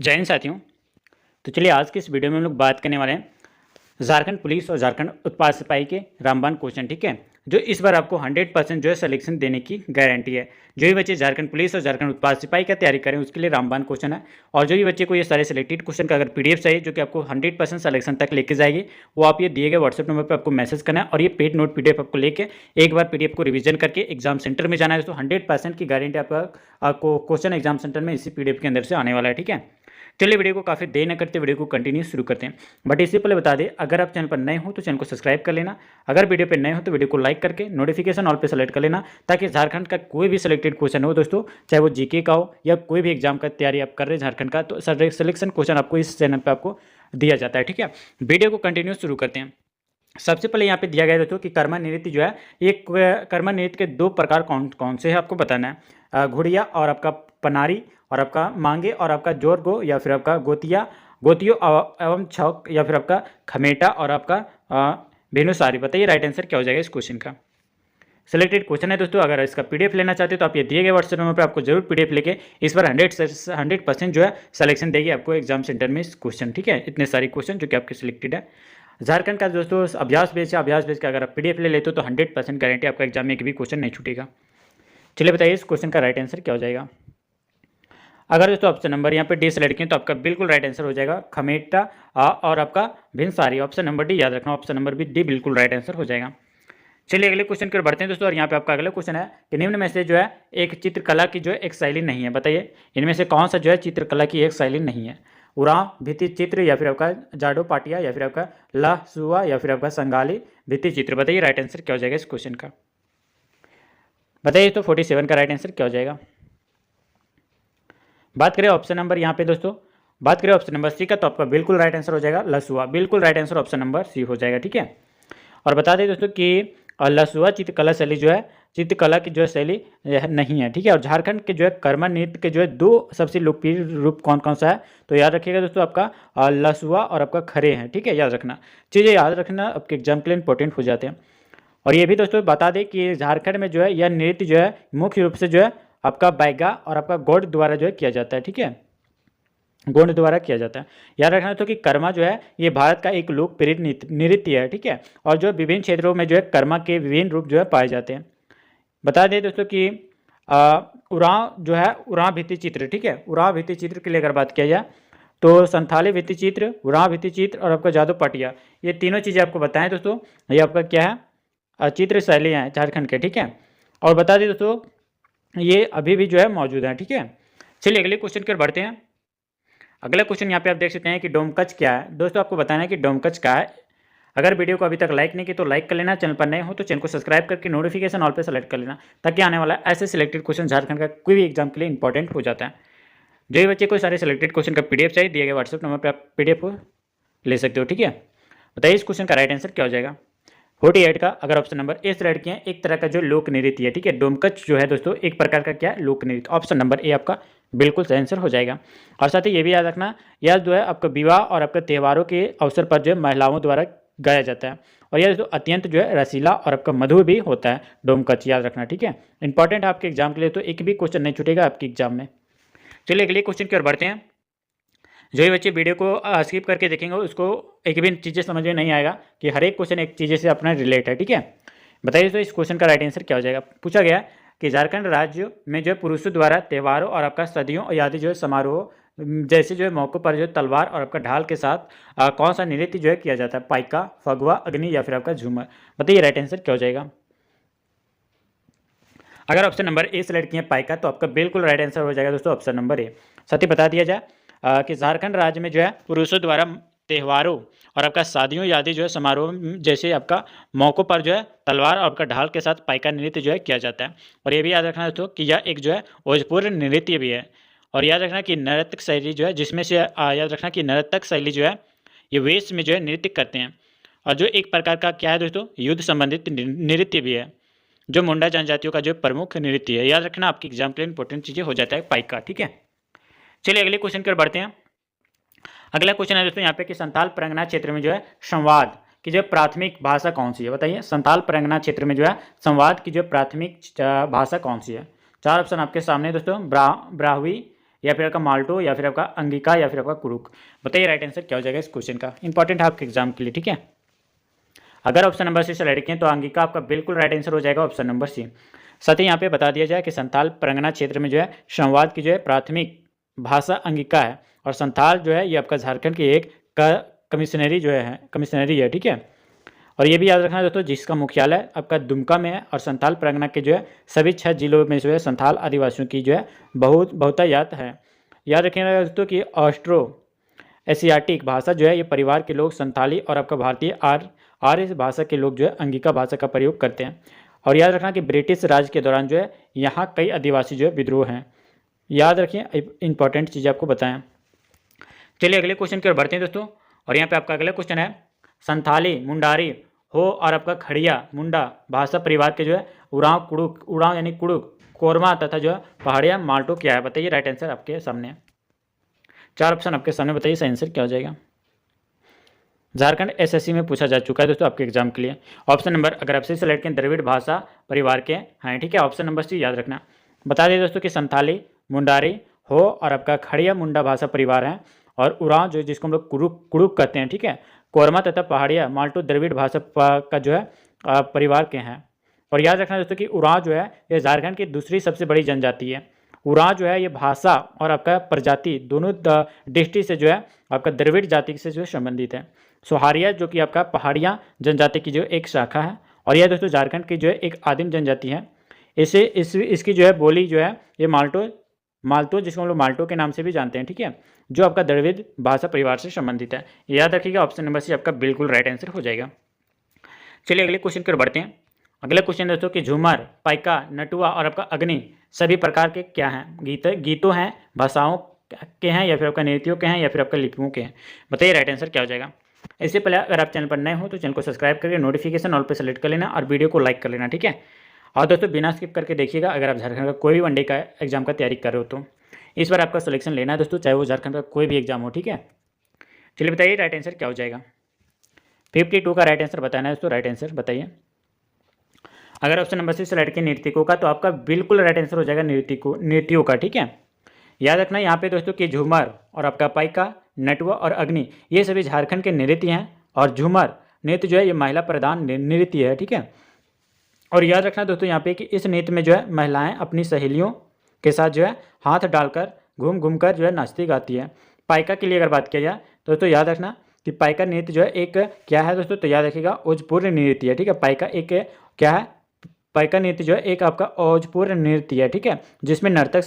जय हिंद साथियों। तो चलिए आज की इस वीडियो में हम लोग बात करने वाले हैं झारखंड पुलिस और झारखंड उत्पाद सिपाही के रामबाण क्वेश्चन। ठीक है, जो इस बार आपको 100% जो है सिलेक्शन देने की गारंटी है। जो भी बच्चे झारखंड पुलिस और झारखंड उत्पाद सिपाही का तैयारी करें उसके लिए रामबाण क्वेश्चन है। और जो भी बच्चे को ये सारे सिलेक्टेड क्वेश्चन का अगर पीडीएफ चाहिए जो कि आपको 100% सिलेक्शन तक लेके जाएगी, वो आप ये दिए गए व्हाट्सएप नंबर पर आपको मैसेज करना है और ये पेड नोट पीडीएफ आपको लेके एक बार पीडीएफ को रिवीजन करके एग्जाम सेंटर में जाना है। तो 100% की गारंटी आपको क्वेश्चन एग्जाम सेंटर में इसी पीडीएफ के अंदर से आने वाला है। ठीक है, चलिए वीडियो को काफ़ी देर न करते वीडियो को कंटिन्यू शुरू करते हैं। बट इससे पहले बता दें, अगर आप चैनल पर नए हो तो चैनल को सब्सक्राइब कर लेना। अगर वीडियो पर नए हो तो वीडियो को लाइक करके नोटिफिकेशन ऑल पे सेलेक्ट कर लेना, ताकि झारखंड का कोई भी सिलेक्टेड क्वेश्चन हो दोस्तों, चाहे वो जीके का हो या कोई भी एग्जाम का तैयारी आप कर रहे हैं झारखंड का, तो सिलेक्शन क्वेश्चन आपको इस चैनल पर आपको दिया जाता है। ठीक है, वीडियो को कंटिन्यू शुरू करते हैं। सबसे पहले यहाँ पे दिया गया दोस्तों कि कर्मा नृत्य जो है, ये कर्मा नृत्य के दो प्रकार कौन कौन से हैं आपको बताना है। घुड़िया और आपका पनारी और आपका मांगे और आपका जोरगो या फिर आपका गोतियो एवं छौक या फिर आपका खमेटा और आपका भेनुसारी। बताइए राइट आंसर क्या हो जाएगा इस क्वेश्चन का। सिलेक्टेड क्वेश्चन है दोस्तों। अगर इसका पीडीएफ लेना चाहते हो तो आप ये दिए गए व्हाट्सएप नंबर पर आपको जरूर पीडीएफ लेके इस बार 100% जो है सिलेक्शन देगी आपको एग्जाम सेंटर में इस क्वेश्चन। ठीक है, इतने सारे क्वेश्चन जो कि आपके सिलेक्टेड है। झारखंड का दोस्तों अभ्यास बेच है, अभ्यास बेच का अगर आप पीडीएफ ले लेते हो तो 100% गारंटी आपका एग्जाम में एक भी क्वेश्चन नहीं छूटेगा। चलिए बताइए इस क्वेश्चन का राइट आंसर क्या हो जाएगा। अगर दोस्तों ऑप्शन नंबर यहाँ पे डी सेलेक्ट किए तो आपका बिल्कुल राइट आंसर हो जाएगा खमेटा और आपका भिनसारी। ऑप्शन नंबर डी याद रखना, ऑप्शन नंबर डी बिल्कुल राइट आंसर हो जाएगा। चलिए अगले क्वेश्चन की ओर बढ़ते हैं दोस्तों। और यहाँ पे आपका अगला क्वेश्चन है कि निम्न में से जो है एक चित्रकला की जो है एक शैली नहीं है। बताइए इनमें से कौन सा जो है चित्रकला की एक शैली नहीं है। उरांव भित्ति चित्र या फिर आपका जाडो पाटिया या फिर आपका लहसुआ या फिर आपका संगाली भित्ति चित्र। बताइए राइट आंसर क्या हो जाएगा इस क्वेश्चन का। बताइए तो 47 का राइट आंसर क्या हो जाएगा। बात करें ऑप्शन नंबर यहाँ पे दोस्तों, बात करें ऑप्शन नंबर सी का, तो आपका बिल्कुल राइट आंसर हो जाएगा लहसुआ। बिल्कुल right answer option number C हो जाएगा। ठीक है, और बता दें दोस्तों कि लहसुआ चित्रकला शैली जो है चित्रकला की जो है शैली नहीं है। ठीक है, और झारखंड के जो है कर्मा नृत्य के जो है दो सबसे लोकप्रिय रूप कौन कौन सा है, तो याद रखिएगा दोस्तों आपका लहसुआ और आपका खरे हैं। ठीक है, याद रखना, चीज़ें याद रखना आपके एग्जाम के लिए इंपॉर्टेंट हो जाते हैं। और ये भी दोस्तों बता दें कि झारखंड में जो है यह नृत्य जो है मुख्य रूप से जो है आपका बैगा और आपका गौड़ द्वारा जो है किया जाता है। ठीक है, गौड़ द्वारा किया जाता है। याद रखना तो कि कर्मा जो है ये भारत का एक लोकप्रिय नृत्य है। ठीक है, और जो विभिन्न क्षेत्रों में जो है कर्मा के विभिन्न रूप जो है पाए जाते हैं। बता दें दोस्तों कि उरांव जो है उरांव भित्ति चित्र। ठीक है, उरांव भित्ति चित्र के लिए अगर बात किया जाए तो संथाली भित्ति चित्र, उरांव भित्ति चित्र और आपका जादू पाटिया, ये तीनों चीज़ें आपको बताएं दोस्तों। ये आपका क्या है, चित्र शैलियाँ हैं झारखंड के। ठीक है, और बता दें दोस्तों ये अभी भी जो है मौजूद है। ठीक है, चलिए अगले क्वेश्चन की ओर बढ़ते हैं। अगला क्वेश्चन यहाँ पे आप देख सकते हैं कि डोमकच क्या है। दोस्तों आपको बताना है कि डोमकच क्या है। अगर वीडियो को अभी तक लाइक नहीं किया तो लाइक कर लेना, चैनल पर नए हो तो चैनल को सब्सक्राइब करके नोटिफिकेशन ऑल पे सेलेक्ट कर लेना, ताकि आने वाला ऐसे सिलेक्टेड क्वेश्चन झारखंड का कोई भी एग्जाम के लिए इंपॉर्टेंट हो जाता है। जो भी बच्चे को सारे सिलेक्टेड क्वेश्चन का पीडीएफ चाहिए दिए गए व्हाट्सएप नंबर पर आप पीडीएफ को ले सकते हो। ठीक है, बताइए इस क्वेश्चन का राइट आंसर क्या हो जाएगा। 48 का अगर ऑप्शन नंबर ए सेलेक्ट किया, एक तरह का जो लोक नृत्य है। ठीक है, डोमकच जो है दोस्तों एक प्रकार का क्या लोक नृत्य। ऑप्शन नंबर ए आपका बिल्कुल सही आंसर हो जाएगा। और साथ ही ये भी याद रखना, यह जो है आपका विवाह और आपके त्योहारों के अवसर पर जो है महिलाओं द्वारा गाया जाता है। और यह दोस्तों अत्यंत जो है रसीला और आपका मधुर भी होता है डोमकच, याद रखना। ठीक है, इंपॉर्टेंट है आपके एग्जाम के लिए, तो एक भी क्वेश्चन नहीं छूटेगा आपके एग्जाम में। चलिए अगले क्वेश्चन की ओर बढ़ते हैं। जो भी बच्चे वीडियो को स्किप करके देखेंगे उसको एक भी चीज़ें समझ में नहीं आएगा कि हर एक क्वेश्चन एक चीज़ें से अपना रिलेट है। ठीक है, बताइए तो इस क्वेश्चन का राइट आंसर क्या हो जाएगा। पूछा गया कि झारखंड राज्य में जो है पुरुषों द्वारा त्योहारों और आपका सदियों आदि जो है समारोह जैसे जो है मौक़ों पर जो है तलवार और आपका ढाल के साथ कौन सा नृत्य जो है किया जाता है। पाइका, फगुआ, अग्नि या फिर आपका झूमर। बताइए राइट आंसर क्या हो जाएगा। अगर ऑप्शन नंबर ए सेलेक्ट किए पाइका, तो आपका बिल्कुल राइट आंसर हो जाएगा दोस्तों ऑप्शन नंबर ए। साथ ही बता दिया जाए कि झारखंड राज्य में जो है पुरुषों द्वारा त्योहारों और आपका शादियों आदि जो है समारोह जैसे आपका मौक़ों पर जो है तलवार और आपका ढाल के साथ पाइका नृत्य जो है किया जाता है। और ये भी याद रखना दोस्तों कि यह एक जो है भोजपुरी नृत्य भी है। और याद रखना कि नर्तक शैली जो है जिसमें से याद रखना कि नर्तक शैली जो है ये वेश में जो है नृत्य करते हैं। और जो एक प्रकार का क्या है दोस्तों युद्ध संबंधित नृत्य भी है, जो मुंडा जनजातियों का जो प्रमुख नृत्य है। याद रखना आपकी एग्जाम के लिए इंपॉर्टेंट चीज़ें हो जाता है पाइका। ठीक है, चलिए अगले क्वेश्चन की ओर बढ़ते हैं। अगला क्वेश्चन है दोस्तों यहाँ पे कि संथाल परगना क्षेत्र में जो है संवाद की जो प्राथमिक भाषा कौन सी है। बताइए संथाल परगना क्षेत्र में जो है संवाद की जो प्राथमिक भाषा कौन सी है। चार ऑप्शन आपके सामने दोस्तों, ब्राहुई, या फिर आपका माल्टो या फिर आपका अंगिका या फिर आपका कुरुक। बताइए राइट आंसर क्या हो जाएगा इस क्वेश्चन का, इंपॉर्टेंट है आपके एग्जाम के लिए, ठीक है। अगर ऑप्शन नंबर सी सेलेक्ट किए तो अंगिका आपका बिल्कुल राइट आंसर हो जाएगा ऑप्शन नंबर सी। साथ ही यहाँ पे बता दिया जाए कि संथाल परगना क्षेत्र में जो है संवाद की जो है प्राथमिक भाषा अंगिका है, और संथाल जो है ये आपका झारखंड की एक कमिश्नरी है, ठीक है। और ये भी याद रखना दोस्तों, जिसका मुख्यालय आपका दुमका में है, और संथाल परगना के जो है सभी 6 जिलों में जो है संथाल आदिवासियों की जो है बहुतायत है। याद रखिएगा दोस्तों कि ऑस्ट्रो एशियाटिक भाषा जो है ये परिवार के लोग संथाली और आपका भारतीय आर्य भाषा के लोग जो है अंगिका भाषा का प्रयोग करते हैं। और याद रखना कि ब्रिटिश राज के दौरान जो है यहाँ कई आदिवासी जो है विद्रोह हैं। याद रखिए, इंपॉर्टेंट चीज़ आपको बताएं। चलिए अगले क्वेश्चन की ओर बढ़ते हैं दोस्तों, और यहाँ पे आपका अगला क्वेश्चन है संथाली, मुंडारी, हो और आपका खड़िया मुंडा भाषा परिवार के जो है उड़ाव यानी कुड़ुक, कोरमा तथा जो है पहाड़िया माल्टो क्या है। बताइए राइट आंसर आपके सामने, 4 ऑप्शन आपके सामने, बताइए सही आंसर क्या हो जाएगा। झारखंड एसएससी में पूछा जा चुका है दोस्तों आपके एग्जाम के लिए। ऑप्शन नंबर अगर आप सही सेलेक्ट करें द्रविड़ भाषा परिवार के हैं, ठीक है। ऑप्शन नंबर सी याद रखना। बता दें दोस्तों कि संथाली, मुंडारी, हो और आपका खड़िया मुंडा भाषा परिवार हैं, और उरांव जो जिसको हम लोग कुड़ुक कहते हैं, ठीक है, कोरमा तथा पहाड़िया माल्टो द्रविड़ भाषा का जो है परिवार के हैं। और याद रखना दोस्तों कि उरांव जो है ये झारखंड की दूसरी सबसे बड़ी जनजाति है। उरांव जो है ये भाषा और आपका प्रजाति दोनों दृष्टि से जो है आपका द्रविड़ जाति से जो है संबंधित है। सोहारिया जो कि आपका पहाड़िया जनजाति की जो एक शाखा है, और यह दोस्तों झारखंड की जो है एक आदिम जनजाति है। इसकी जो है बोली जो है ये माल्टो जिसको हम लोग माल्टो के नाम से भी जानते हैं, ठीक है, जो आपका द्रविड़ भाषा परिवार से संबंधित है। याद रखिएगा ऑप्शन नंबर सी आपका बिल्कुल राइट आंसर हो जाएगा। चलिए अगले क्वेश्चन की ओर बढ़ते हैं। अगला क्वेश्चन दोस्तों कि झूमर, पाइका, नटुआ और आपका अग्नि सभी प्रकार के क्या हैं, गीतों हैं, भाषाओं के हैं, या फिर आपका नृत्यों के हैं, या फिर आपका लिपियों के हैं। बताइए राइट आंसर क्या हो जाएगा। इससे पहले अगर आप चैनल पर नए हो तो चैनल को सब्सक्राइब करके नोटिफिकेशन ऑल पर सेलेक्ट कर लेना और वीडियो को लाइक कर लेना, ठीक है। और दोस्तों बिना स्किप करके देखिएगा, अगर आप झारखंड का कोई भी वनडे का एग्जाम का तैयारी कर रहे हो तो इस बार आपका सिलेक्शन लेना है दोस्तों, चाहे वो झारखंड का कोई भी एग्जाम हो, ठीक है। चलिए बताइए राइट आंसर क्या हो जाएगा। 52 का राइट आंसर बताना है दोस्तों, राइट आंसर बताइए। अगर ऑप्शन नंबर सी सेलेक्ट किया नृत्यकों का तो आपका बिल्कुल राइट आंसर हो जाएगा नृत्यों का, ठीक है। याद रखना यहाँ पे दोस्तों कि झूमर और आपका पाइका, नटुआ और अग्नि ये सभी झारखंड के नृत्य हैं, और झूमर नृत्य जो है ये महिला प्रधान नृत्य है, ठीक है। और याद रखना दोस्तों यहाँ पे कि इस नृत्य में जो है महिलाएं अपनी सहेलियों के साथ जो है हाथ डालकर घूम घूम कर जो है नाचती गाती है। पाइका के लिए अगर बात किया जाए तो दोस्तों याद रखना कि पाइका नृत्य जो है एक क्या है दोस्तों, तो याद रखिएगा ओजपूर्ण नृत्य है, ठीक है। पाइका एक क्या है, पाइका नृत्य जो है एक आपका ओजपूर्ण नृत्य है, ठीक है, जिसमें नर्तक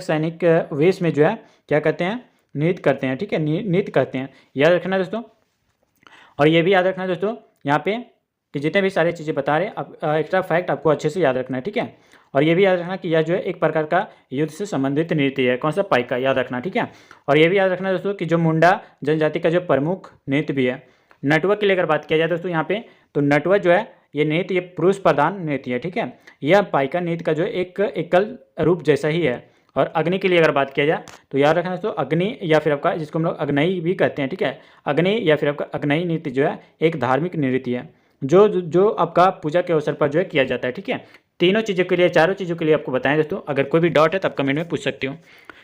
सैनिक वेश में जो है क्या करते हैं, नृत्य करते हैं, ठीक है, नृत्य करते हैं। याद रखना दोस्तों। और ये भी याद रखना दोस्तों यहाँ पे कि जितने भी सारी चीज़ें बता रहे हैं आप एक्स्ट्रा फैक्ट आपको अच्छे से याद रखना है, ठीक है। और ये भी याद रखना कि यह जो है एक प्रकार का युद्ध से संबंधित नृत्य है, कौन सा, पाइका, याद रखना, ठीक है। और ये भी याद रखना दोस्तों कि जो मुंडा जनजाति का जो प्रमुख नृत्य भी है। नटुआ की लेकर बात किया जाए दोस्तों यहाँ पे, तो नटुआ जो है ये नृत्य ये पुरुष प्रधान नृत्य है, ठीक है। यह पाइका नृत्य का जो एक एकल रूप जैसा ही है। और अग्नि की लिए अगर बात किया जाए तो याद रखना दोस्तों अग्नि या फिर आपका जिसको हम लोग अग्नई भी कहते हैं, ठीक है, अग्नि या फिर आपका अग्नई नृत्य जो है एक धार्मिक नृत्य है जो आपका पूजा के अवसर पर जो है किया जाता है, ठीक है। तीनों चीज़ों के लिए, चारों चीज़ों के लिए आपको बताएं दोस्तों। अगर कोई भी डाउट है तो आप कमेंट में पूछ सकते हो।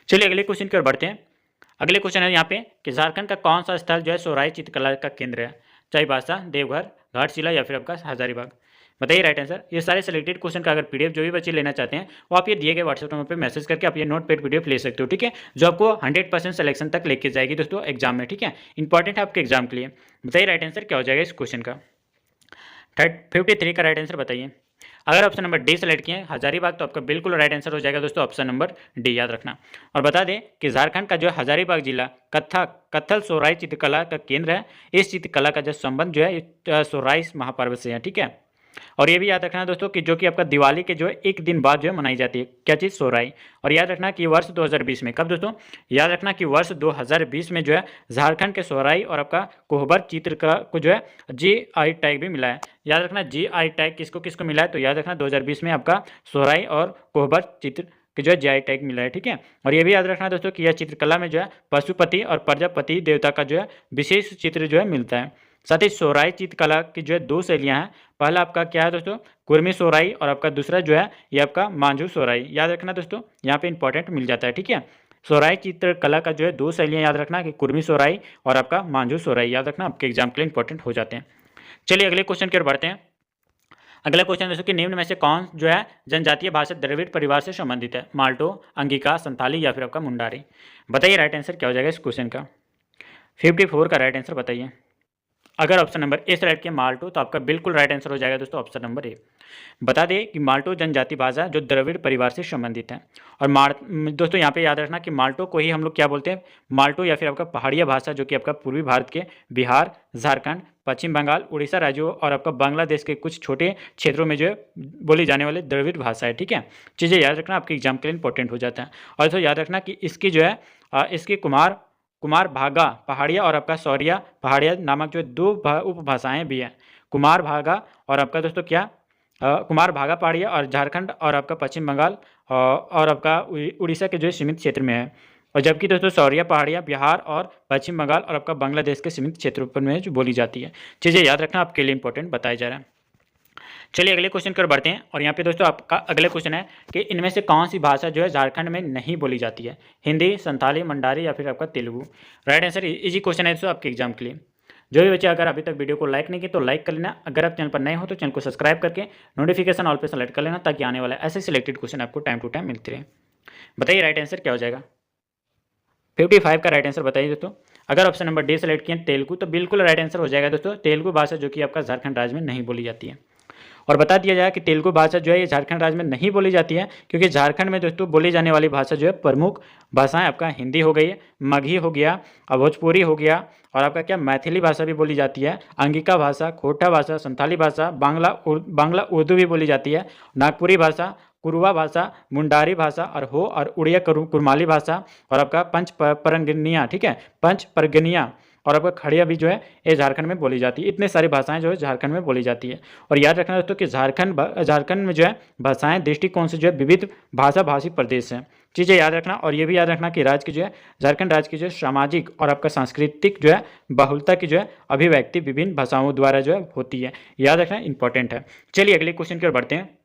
चलिए अगले क्वेश्चन की ओर बढ़ते हैं। अगले क्वेश्चन है यहाँ पे कि झारखंड का कौन सा स्थल जो है सोहराई चित्रकला का केंद्र है, चाईबासा, देवघर, घाटशिला या फिर आपका हजारीबाग। बताइए राइट आंसर। ये सारे सेलेक्टेड क्वेश्चन का अगर पीडीएफ जो भी बच्चे लेना चाहते हैं वो आप ये दिए गए व्हाट्सएप नंबर पे मैसेज करके आप ये नोटपैड पीडीएफ ले सकते हो, ठीक है, जो आपको 100% सिलेक्शन तक लेके जाएगी दोस्तों एग्जाम में, ठीक है। इंपॉर्टेंट है आपके एग्जाम के लिए। बताइए राइट आंसर क्या हो जाएगा इस क्वेश्चन का। 53 का राइट आंसर बताइए। अगर ऑप्शन नंबर डी सेलेक्ट किए हजारीबाग तो आपका बिल्कुल राइट आंसर हो जाएगा दोस्तों ऑप्शन नंबर डी, याद रखना। और बता दें कि झारखंड का जो हजारीबाग जिला कत्थल सोहराई चित्रकला का केंद्र है। इस चित्रकला का जो संबंध जो है सोहराई महापर्व से है, ठीक है। और ये भी याद रखना दोस्तों कि जो कि आपका दिवाली के जो है एक दिन बाद जो है मनाई जाती है, क्या चीज़, सोहराई। और याद रखना कि वर्ष 2020 में, कब दोस्तों, याद रखना कि वर्ष 2020 में जो है झारखंड के सोहराई और आपका कोहबर चित्र का को जो है GI टैग भी मिला है। याद रखना GI टैग किसको किसको मिला है, तो याद रखना 2020 में आपका सोहराई और कोहबर चित्र कि जो है GI टैग मिला है, ठीक है। और ये भी याद रखना दोस्तों कि यह चित्रकला में जो है पशुपति और प्रजापति देवता का जो है विशेष चित्र जो है मिलता है। साथ ही सोहराई चित्रकला की जो है 2 शैलियाँ हैं। पहला आपका क्या है दोस्तों, कुर्मी सोहराई, और आपका दूसरा जो है ये आपका मांझू सोहराई। याद रखना दोस्तों, यहाँ पे इंपॉर्टेंट मिल जाता है, ठीक है। सोहराई चित्रकला का जो है 2 शैलियाँ याद रखना कि कुर्मी सोहराई और आपका मांझू सोहराई, याद रखना, आपके एग्जाम के लिए इंपॉर्टेंट हो जाते हैं। चलिए अगले क्वेश्चन की ओर बढ़ते हैं। अगला क्वेश्चन दोस्तों कि निम्न में से कौन जो है जनजातीय भाषा द्रविड़ परिवार से संबंधित है? माल्टो, अंगिका, संथाली या फिर आपका मुंडारी। बताइए राइट आंसर क्या हो जाएगा इस क्वेश्चन का। 54 का राइट आंसर बताइए। अगर ऑप्शन नंबर ए सेलेक्ट किया माल्टो, तो आपका बिल्कुल राइट आंसर हो जाएगा दोस्तों ऑप्शन नंबर ए। बता दें कि माल्टो जनजाति भाषा जो द्रविड़ परिवार से संबंधित है। और दोस्तों यहाँ पे याद रखना कि माल्टो को ही हम लोग क्या बोलते हैं, माल्टो या फिर आपका पहाड़िया भाषा, जो कि आपका पूर्वी भारत के बिहार, झारखंड, पश्चिम बंगाल, उड़ीसा राज्यों और आपका बांग्लादेश के कुछ छोटे क्षेत्रों में जो है बोली जाने वाले द्रविड़ भाषा है, ठीक है। चीज़ें याद रखना, आपके एग्जाम के लिए इंपॉर्टेंट हो जाता है। और तो याद रखना कि इसकी जो है इसकी कुमार भागा पहाड़िया और आपका सौरिया पहाड़िया नामक जो 2 उपभाषाएँ भी हैं। कुमार भागा और आपका दोस्तों क्या कुमार भागा पहाड़िया और झारखंड और आपका पश्चिम बंगाल और आपका उड़ीसा के जो सीमित क्षेत्र में है। और जबकि दोस्तों सौरिया पहाड़ियाँ बिहार और पश्चिम बंगाल और आपका बांग्लादेश के सीमित क्षेत्रों पर में जो बोली जाती है। चीज़ें याद रखना, आपके लिए इंपॉर्टेंट बताया जा रहा है। चलिए अगले क्वेश्चन की ओर बढ़ते हैं। और यहाँ पे दोस्तों आपका अगला क्वेश्चन है कि इनमें से कौन सी भाषा जो है झारखंड में नहीं बोली जाती है? हिंदी, संथाली, मंडारी या फिर आपका Telugu. Right answer easy question है दोस्तों आपके एग्जाम के लिए। जो भी बच्चे अगर अभी तक वीडियो को लाइक नहीं किए तो लाइक कर लेना। अगर आप चैनल पर नए हो तो चैनल को सब्सक्राइब करके नोटिफिकेशन ऑल पे सेलेक्ट कर लेना, ताकि आने वाला ऐसे सिलेक्टेड क्वेश्चन आपको टाइम टू टाइम मिलते रहे। बताइए राइट आंसर क्या हो जाएगा। 55 का राइट आंसर बताइए दोस्तों। अगर ऑप्शन नंबर डी सेलेक्ट किया तेलुगु, तो बिल्कुल राइट आंसर हो जाएगा दोस्तों तेलुगु भाषा, जो कि आपका झारखंड राज्य में नहीं बोली जाती है। और बता दिया जाए कि तेलुगु भाषा जो है ये झारखंड राज्य में नहीं बोली जाती है, क्योंकि झारखंड में दोस्तों बोली जाने वाली भाषा जो है प्रमुख भाषाएं आपका हिंदी हो गई, मगही हो गया, भोजपुरी हो गया, और आपका क्या मैथिली भाषा भी बोली जाती है, अंगिका भाषा, खोटा भाषा, संथाली भाषा, बांग्ला उर्दू भी बोली जाती है, नागपुरी भाषा, कुरुवा भाषा, मुंडारी भाषा और उड़िया कुरमाली भाषा, और आपका पंच परगनिया, ठीक है, पंच परगनिया, और आपका खड़िया भी जो है ये झारखंड में बोली जाती है। इतने सारी भाषाएं जो है झारखंड में बोली जाती है। और याद रखना दोस्तों कि झारखंड में जो है भाषाएं दृष्टिकोण से जो है विविध भाषा भाषी प्रदेश है। चीज़ें याद रखना। और ये भी याद रखना कि राज्य की जो है झारखंड राज्य की जो है सामाजिक और आपका सांस्कृतिक जो है बहुलता की जो है अभिव्यक्ति विभिन्न भाषाओं द्वारा जो है होती है। याद रखना इंपॉर्टेंट है। चलिए अगले क्वेश्चन की ओर बढ़ते हैं।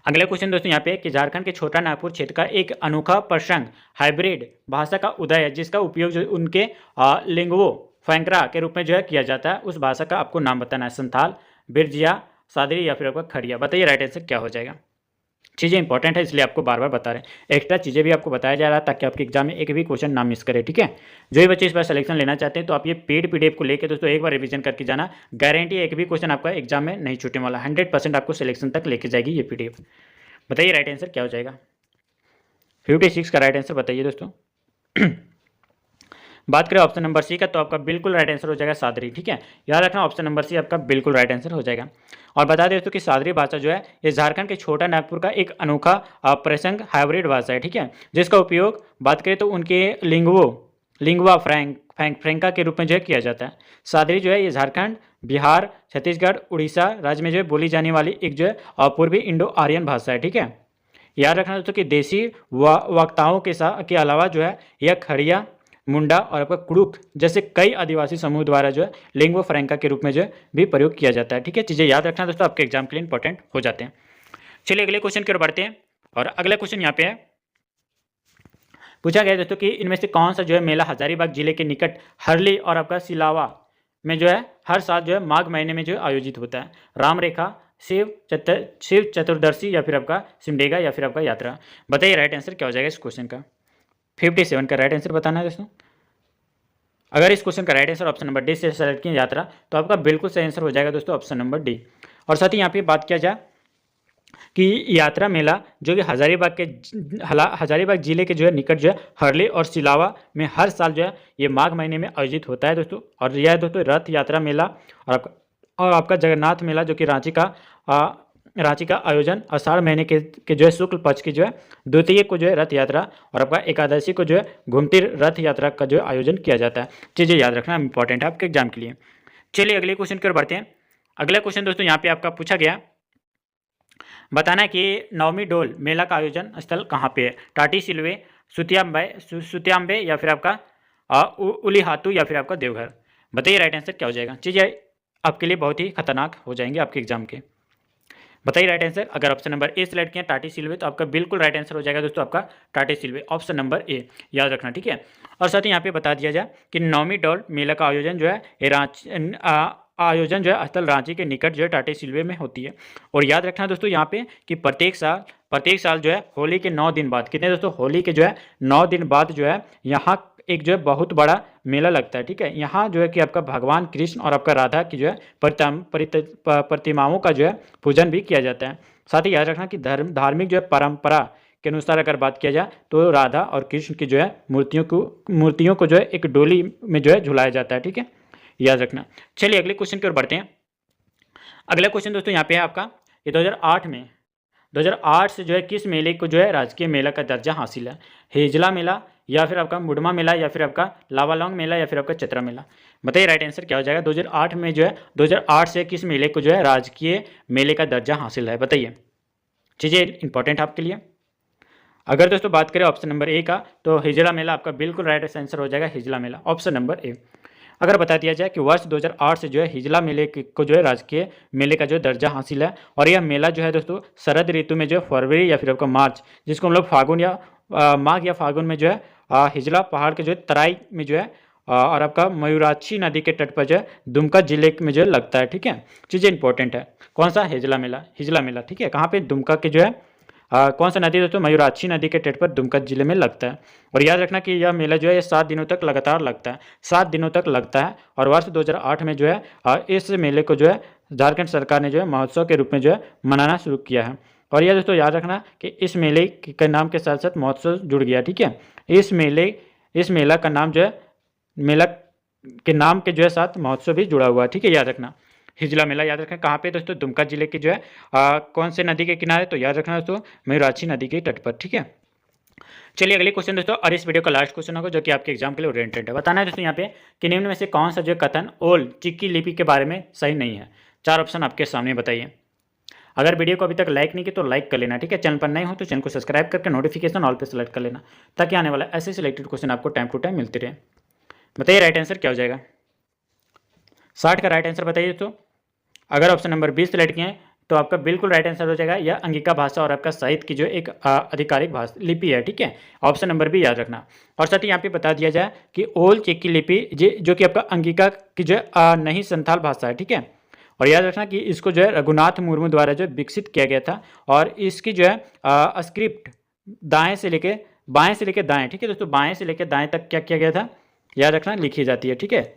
अगला क्वेश्चन दोस्तों यहाँ पे कि झारखंड के छोटा नागपुर क्षेत्र का एक अनोखा प्रसंग हाइब्रिड भाषा का उदय है, जिसका उपयोग जो उनके लिंगवो फ्रैंकरा के रूप में जो है किया जाता है। उस भाषा का आपको नाम बताना है। संथाल, बिरजिया, सादरी या फिर आपका खड़िया। बताइए राइट आंसर क्या हो जाएगा। चीज़ें इंपॉर्टेंट है, इसलिए आपको बार बार बता रहे हैं। एक्स्ट्रा चीज़ें भी आपको बताया जा रहा है ताकि आपके एग्जाम में एक भी क्वेश्चन ना मिस करे, ठीक है। जो भी बच्चे इस बार सिलेक्शन लेना चाहते हैं तो आप ये पेड पीडीएफ को लेकर दोस्तों एक बार रिवीजन करके जाना। गारंटी एक भी क्वेश्चन आपका एग्जाम में नहीं छूटने वाला। 100% आपको सिलेक्शन तक लेके जाएगी ये पीडीएफ। बताइए राइट आंसर क्या हो जाएगा। 56 का राइट आंसर बताइए दोस्तों। बात करें ऑप्शन नंबर सी का, तो आपका बिल्कुल राइट आंसर हो जाएगा सादरी, ठीक है। याद रखना ऑप्शन नंबर सी आपका बिल्कुल राइट आंसर हो जाएगा। और बता दें दोस्तों कि सादरी भाषा जो है ये झारखंड के छोटा नागपुर का एक अनोखा प्रसंग हाइब्रिड भाषा है, ठीक है, जिसका उपयोग बात करें तो उनके लिंगवा फ्रैंका के रूप में जो है किया जाता है। सादरी जो है ये झारखंड, बिहार, छत्तीसगढ़, उड़ीसा राज्य में जो है बोली जाने वाली एक जो है पूर्वी इंडो आर्यन भाषा है, ठीक है। याद रखना दोस्तों कि देसी वक्ताओं के अलावा जो है यह खड़िया, मुंडा और आपका कुड़ुक जैसे कई आदिवासी समूह द्वारा जो है लिंगवा फ्रैंका के रूप में जो है भी प्रयोग किया जाता है, ठीक है। चीज़ें याद रखना दोस्तों, आपके एग्जाम के लिए इंपॉर्टेंट हो जाते हैं। चलिए अगले क्वेश्चन की ओर बढ़ते हैं। और अगला क्वेश्चन यहाँ पे है, पूछा गया दोस्तों कि इनमें से कौन सा जो है मेला हजारीबाग जिले के निकट हरली और आपका सिलावा में जो है हर साल जो है माघ महीने में जो है आयोजित होता है। राम रेखा, शिव चतुर्दशी या फिर आपका सिमडेगा या फिर आपका यात्रा। बताइए राइट आंसर क्या हो जाएगा इस क्वेश्चन का। 57 का राइट आंसर बताना है दोस्तों। अगर इस क्वेश्चन का right answer option number D से सेलेक्ट किया यात्रा, तो आपका बिल्कुल सही आंसर हो जाएगा दोस्तों ऑप्शन नंबर डी। और साथ ही यहाँ पे बात किया जाए कि यात्रा मेला जो कि हजारीबाग जिले के जो है निकट जो है हरली और सिलावा में हर साल जो है ये माघ महीने में आयोजित होता है दोस्तों। और यह है दोस्तों रथ यात्रा मेला और आपका जगन्नाथ मेला, जो कि रांची का आयोजन आषाढ़ महीने के जो है शुक्ल पक्ष की जो है द्वितीय को जो है रथ यात्रा और आपका एकादशी को जो है घूमती रथ यात्रा का जो है आयोजन किया जाता है। चीज़ें याद रखना इंपॉर्टेंट है आपके एग्जाम के लिए। चलिए अगले क्वेश्चन की ओर बढ़ते हैं। अगला क्वेश्चन दोस्तों यहाँ पे आपका पूछा गया, बताना है कि नवमी डोल मेला का आयोजन स्थल कहाँ पे है। टाटी सिलवे, सुतियांबे या फिर आपका उलीहातू या फिर आपका देवघर। बताइए राइट आंसर क्या हो जाएगा। चीज़ें आपके लिए बहुत ही खतरनाक हो जाएंगे आपके एग्जाम के। बताइए राइट आंसर। अगर ऑप्शन नंबर ए सिलेक्ट किया टाटी सिल्वे तो आपका बिल्कुल राइट आंसर हो जाएगा दोस्तों आपका टाटी सिल्वे, ऑप्शन नंबर ए याद रखना, ठीक है। और साथ ही यहाँ पे बता दिया जाए कि नौमी दौड़ मेला का आयोजन जो है ये आयोजन जो है स्थल रांची के निकट जो है टाटी सिल्वे में होती है। और याद रखना दोस्तों यहाँ पे कि प्रत्येक साल जो है होली के 9 दिन बाद, कितने दोस्तों, होली के जो है 9 दिन बाद जो है यहाँ एक जो है बहुत बड़ा मेला लगता है, ठीक है। यहाँ जो है कि आपका भगवान कृष्ण और आपका राधा की जो है प्रतिमाओं का जो है पूजन भी किया जाता है। साथ ही याद रखना कि धार्मिक जो है परंपरा के अनुसार अगर बात किया जाए तो राधा और कृष्ण की जो है मूर्तियों को जो है एक डोली में जो है झुलाया जाता है, ठीक है, याद रखना। चलिए अगले क्वेश्चन की ओर बढ़ते हैं। अगला क्वेश्चन दोस्तों यहाँ पे है आपका, ये 2008 से जो है किस मेले को जो है राजकीय मेला का दर्जा हासिल है। हेजला मेला, या फिर आपका मुडमा मेला, या फिर आपका लावालौंग मेला, या फिर आपका चतरा मेला। बताइए राइट आंसर क्या हो जाएगा। 2008 में जो है 2008 से किस मेले को जो है राजकीय मेले का दर्जा हासिल है, बताइए। चीज़ें इंपॉर्टेंट आपके लिए। अगर दोस्तों बात करें ऑप्शन नंबर ए का तो हिजला मेला आपका बिल्कुल राइट आंसर हो जाएगा, हिजला मेला, ऑप्शन नंबर ए। अगर बता दिया जाए कि वर्ष 2008 से जो है हिजला मेले को जो है राजकीय मेले का जो दर्जा हासिल है, और यह मेला जो है दोस्तों शरद ऋतु में जो है फरवरी या फिर आपका मार्च, जिसको हम लोग फागुन या माघ या फागुन में जो है हिजला पहाड़ के जो है तराई में जो है और आपका मयूराक्षी नदी के तट पर जो है दुमका जिले में जो है लगता है, ठीक है। चीज़ें इंपॉर्टेंट है। कौन सा, हिजला मेला, ठीक है। कहाँ पे, दुमका के जो है कौन सा नदी दोस्तों, मयूराक्षी नदी के तट पर दुमका जिले में लगता है। और याद रखना कि यह मेला जो है ये 7 दिनों तक लगातार लगता है, 7 दिनों तक लगता है। और वर्ष 2008 में जो है इस मेले को जो है झारखंड सरकार ने जो है महोत्सव के रूप में जो है मनाना शुरू किया है। और यह दोस्तों याद रखना कि इस मेले के नाम के साथ साथ महोत्सव जुड़ गया, ठीक है। इस मेला का नाम जो है, मेला के नाम के जो है साथ महोत्सव भी जुड़ा हुआ है, ठीक है, याद रखना। हिजला मेला याद रखना कहाँ पे दोस्तों, दुमका जिले के जो है कौन से नदी के किनारे, तो याद रखना दोस्तों मयूराक्षी नदी के तट पर, ठीक है। चलिए अगले क्वेश्चन दोस्तों, और इस वीडियो का लास्ट क्वेश्चन होगा जो कि आपके एग्जाम के लिए ओरिएंटेड है। बताना है दोस्तों यहाँ पे कि निम्न में से कौन सा जो कथन ओल चिक्की लिपि के बारे में सही नहीं है। 4 ऑप्शन आपके सामने, बताइए। अगर वीडियो को अभी तक लाइक नहीं किया तो लाइक कर लेना, ठीक है। चैनल पर नए हो तो चैनल को सब्सक्राइब करके नोटिफिकेशन ऑल पे सेलेक्ट कर लेना, ताकि आने वाला ऐसे सिलेक्टेड क्वेश्चन आपको टाइम टू टाइम मिलते रहे। बताइए राइट आंसर क्या हो जाएगा। 60 का राइट आंसर बताइए दोस्तों। अगर ऑप्शन नंबर 20 सेलेक्ट किए तो आपका बिल्कुल राइट आंसर हो जाएगा यह अंगिका भाषा और आपका साहित्य की जो एक आधिकारिक भाषा लिपि है, ठीक है। ऑप्शन नंबर भी याद रखना। और साथ ही यहाँ पे बता दिया जाए कि ओल चिक्की लिपि जो कि आपका अंगिका की जो नहीं संथाल भाषा है, ठीक है। और याद रखना कि इसको जो है रघुनाथ मुर्मू द्वारा जो विकसित किया गया था, और इसकी जो है स्क्रिप्ट बाएँ से लेके दाएँ, ठीक है दोस्तों, बाएँ से लेके दाएँ तक क्या किया गया था, याद रखना, लिखी जाती है, ठीक है।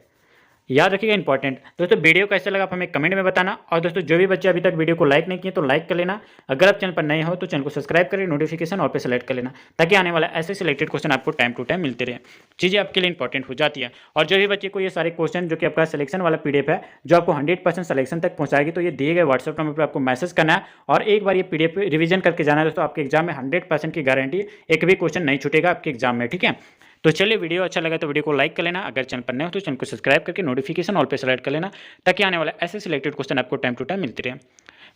याद रखिएगा इंपॉर्टेंट। दोस्तों वीडियो कैसा लगा आप हमें कमेंट में बताना। और दोस्तों जो भी बच्चे अभी तक वीडियो को लाइक नहीं किए तो लाइक कर लेना। अगर आप चैनल पर नए हो तो चैनल को सब्सक्राइब करके नोटिफिकेशन ऑल पे सेलेक्ट कर लेना, ताकि आने वाला ऐसे सिलेक्टेड क्वेश्चन आपको टाइम टू टाइम मिलते रहे। चीज़ें आपके लिए इंपॉर्टेंट हो जाती है। और जो भी बच्चे को ये सारे क्वेश्चन जो कि आपका सिलेक्शन वाला PDF है जो आपको 100% सिलेक्शन तक पहुँचाएगी, तो ये दिए गए व्हाट्सएप नंबर पर आपको मैसेज करना है और एक बार ये PDF रिविजन करके जाना है दोस्तों। आपके एग्जाम में 100% की गारंटी, एक भी क्वेश्चन नहीं छूटेगा आपके एग्जाम में, ठीक है। तो चलिए वीडियो अच्छा लगा तो वीडियो को लाइक कर लेना। अगर चैनल पर नए हो तो चैनल को सब्सक्राइब करके नोटिफिकेशन ऑल पे सेलेक्ट कर लेना, ताकि आने वाला ऐसे सिलेक्टेड क्वेश्चन आपको टाइम टू टाइम मिलते रहे।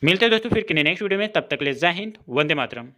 मिलते हैं दोस्तों फिर किन्हीं नेक्स्ट वीडियो में, तब तक ले जय हिंद, वंदे मातरम।